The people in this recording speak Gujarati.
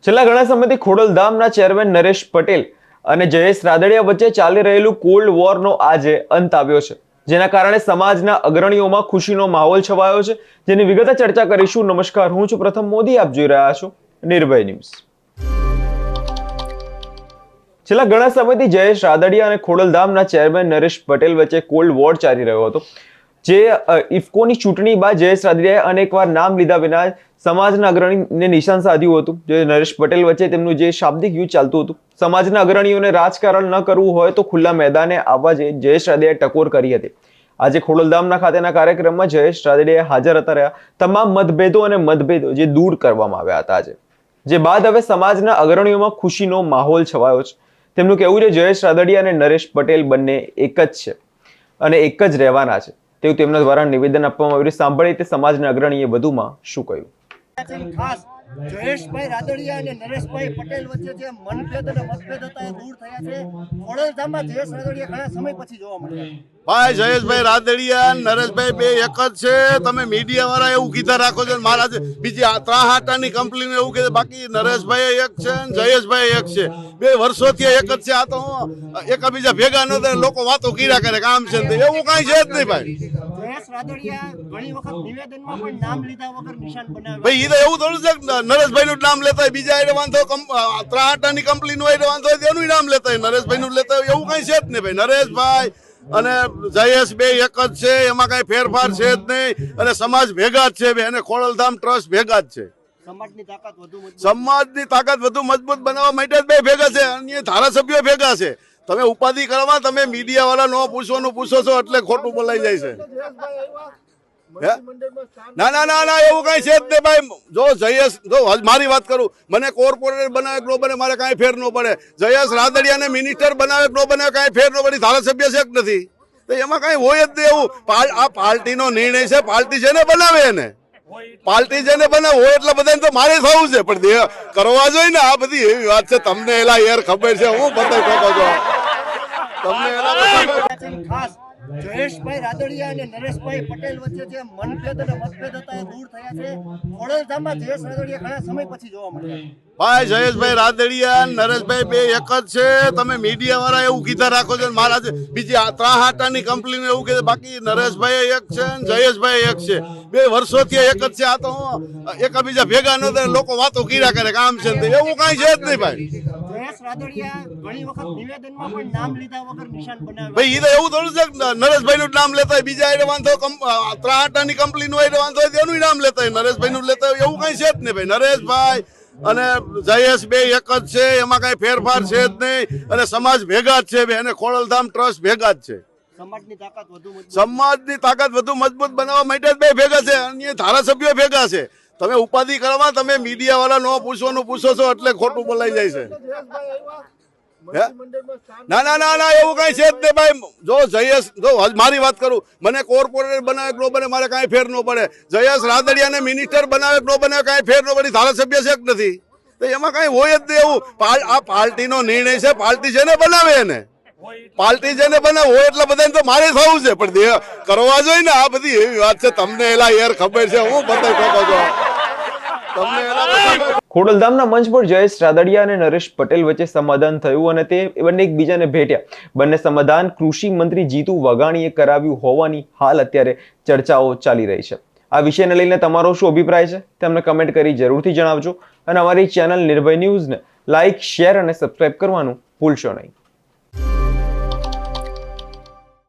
છેલ્લા ઘણા સમયથી ખોડલધામના ચેરમેન નરેશ પટેલ અને જયેશ રાદડિયા વચ્ચે ચાલી રહેલું કોલ્ડ વોરનો આજે અંત આવ્યો છે, જેના કારણે સમાજના અગ્રણીઓમાં ખુશીનો માહોલ છવાયો છે, જેની વિગતે ચર્ચા કરીશું। નમસ્કાર, હું છું પ્રથમ મોદી, આપ જોઈ રહ્યા છો નિર્ભય ન્યૂઝ। છેલ્લા ઘણા સમયથી જયેશ રાદડિયા અને ખોડલધામના ચેરમેન નરેશ પટેલ વચ્ચે કોલ્ડ વોર ચાલી રહ્યો હતો, જે ઇફકોની ચૂંટણી બાદ જયેશ રાદડિયાએ અનેકવાર નામ લીધા વિના સમાજના અગ્રણીને નિશાન સાધ્યું હતું। જે નરેશ પટેલ વચ્ચે તેમનું જે શાબ્દિક યુદ્ધ ચાલતું હતું, સમાજના અગ્રણીઓને રાજકારણ ન કરવું હોય તો ખુલ્લા મેદાને આવવા જયેશ રાદડિયાએ ટકોર કરી હતી। આજે ખોડલધામના ખાતેના કાર્યક્રમમાં જયેશ રાદડિયા હાજર હતા રહ્યા તમામ મતભેદો જે દૂર કરવામાં આવ્યા હતા આજે, જે બાદ હવે સમાજના અગ્રણીઓમાં ખુશીનો માહોલ છવાયો છે। તેમનું કહેવું છે જયેશ રાદડિયા અને નરેશ પટેલ બંને એક જ છે અને એક જ રહેવાના છે તેવું તેમના દ્વારા નિવેદન આપવામાં આવ્યું। સાંભળીએ તે સમાજના અગ્રણીએ વધુમાં શું કહ્યું। ખાસ જયેશભાઈ રાદડિયા અને નરેશભાઈ પટેલ વચ્ચે જે મનભેદ અને મતભેદ હતા એ દૂર થયા છે। ખોડલધામમાં જયેશ રાદડિયા ઘણા સમય પછી જોવા મળ્યા। ભાઈ જયેશભાઈ રાદડિયા નરેશભાઈ બે એક જ છે। તમે મીડિયા વાળા એવું કીધા રાખો છો, મારા બીજી ત્રાહાટાની કંપનીને એવું કીધું, બાકી નરેશભાઈ એક છે ને જયેશભાઈ એક છે, બે વર્ષોથી એક જ છે। આ તો એકબીજા ભેગા ન થાય, લોકો વાતો કર્યા કરે કામ છે, એવું કઈ છે જ નહીં ભાઈ। જયેશ રાદડિયા ઘણી વખત નિવેદનમાં પણ નામ લીધા વગર નિશાન બનાવે। ભાઈ એ તો એવું થોડું છે નરેશભાઈ નું નામ લેતા હોય, બીજા એને વાંધો ત્રાહાટાની કંપની નું વાંધો હોય તેનું નામ લેતા હોય, નરેશભાઈ નું લેતા હોય, એવું કઈ છે જ નહીં ભાઈ। નરેશભાઈ અને જયેશ બે એક જ છે, એમાં કઈ ફેરફાર છે જ નહીં, અને સમાજ ભેગા જ છે અને ખોડલધામ ટ્રસ્ટ ભેગા જ છે। સમાજની તાકાત વધુ મજબૂત બનાવવા માટે જ બે ભેગા છે, અન્ય ધારાસભ્યો ભેગા છે। તમે ઉપાધિ કરવા તમે મીડિયા વાળા નો પૂછવાનું પૂછો છો એટલે ખોટું બોલાઈ જાય છે। ના ના ના ના એવું કઈ છે જ નહીં ભાઈ। જો જયેશ, જો મારી વાત કરું, મને કોર્પોરેટર બનાવે ન બને મારે કાંઈ ફેર ન પડે, જયેશ રાદડિયાને મિનિસ્ટર બનાવે ન બનાવે કાંઈ ફેર ન પડે, ધારાસભ્ય છે કે નથી, તો એમાં કઈ હોય જ નહીં એવું। આ પાર્ટીનો નિર્ણય છે, પાર્ટી જેને બનાવે એને, પાર્ટી જેને બનાવે હોય એટલે બધાને તો મારે થવું છે, પણ કરવા જોઈએ ને। આ બધી એવી વાત છે, તમને એલા યાર ખબર છે, હું બતાવી શકો છો તમને એલા। ખાસ જયેશભાઈ રાદડિયા અને નરેશભાઈ પટેલ વચ્ચે જે મનભેદ અને મતભેદ હતા એ દૂર થયા છે। ખોડલધામમાં જયેશ રાદડિયા ઘણા સમય પછી જોવા મળ્યા। ભાઈ જયેશભાઈ રાદડિયા નરેશભાઈ બે એક જ છે। તમે મીડિયા વાળા એવું કીધા રાખો છો, મારા બીજી ત્રાહાટાની કંપનીને એવું કીધું, બાકી નરેશભાઈ એક છે ને જયેશભાઈ એક છે, બે વર્ષોથી એક જ છે। આ તો એકબીજા ભેગા ન થાય, લોકો વાતો કર્યા કરે કામ છે, એવું કઈ છે જ નહીં ભાઈ। જયેશ રાદડિયા ઘણી વખત નિવેદનમાં પણ નામ લીધા વગર નિશાન બનાવે। ભાઈ એ તો એવું થોડું છે નરેશભાઈ નું નામ લેતા હોય, બીજા એને વાંધો ત્રાહાટાની કંપની નું વાંધો હોય તેનું નામ લેતા હોય, નરેશભાઈ નું લેતા હોય, એવું કઈ છે જ નહીં ભાઈ। નરેશભાઈ અને જયેશ બે એક જ છે, એમાં કઈ ફેરફાર છે જ નહીં, અને સમાજ ભેગા જ છે અને ખોડલધામ ટ્રસ્ટ ભેગા જ છે। સમાજની તાકાત વધુ મજબૂત બનાવવા માટે જ બે ભેગા છે, અન્ય ધારાસભ્યો ભેગા છે। તમે ઉપાધિ કરવા તમે મીડિયા વાળા નો પૂછવાનું પૂછો છો એટલે ખોટું બોલાઈ જાય છે। ના ના ના ના એવું કઈ છે જ નહીં ભાઈ। જો જયેશ, જો મારી વાત કરું, મને કોર્પોરેટર બનાવે ન બને મારે કાંઈ ફેર ન પડે, જયેશ રાદડિયાને મિનિસ્ટર બનાવે ન બનાવે કાંઈ ફેર ન પડે, ધારાસભ્ય છે કે નથી, તો એમાં કઈ હોય જ નહીં એવું। આ પાર્ટીનો નિર્ણય છે, પાર્ટી જેને બનાવે એને, પાર્ટી જેને બનાવે હોય એટલે બધાને તો મારે થવું છે, પણ કરવા જોઈએ ને। આ બધી એવી વાત છે, તમને એલા યાર ખબર છે, હું બતાવી શકો છો તમને એલા। ખોડલધામના મંચ પર જયેશ રાદડિયા અને નરેશ પટેલ વચ્ચે સમાધાન થયું અને તે બંને એકબીજાને ભેટ્યા। બંને સમાધાન કૃષિ મંત્રી જીતુ વાઘાણીએ કરાવ્યું હોવાની હાલ અત્યારે ચર્ચાઓ ચાલી રહી છે। આ વિષયને લઈને તમારો શું અભિપ્રાય છે તેમને કમેન્ટ કરી જરૂરથી જણાવજો, અને અમારી ચેનલ નિર્ભય ન્યૂઝને લાઇક, શેર અને સબસ્ક્રાઇબ કરવાનું ભૂલશો નહીં।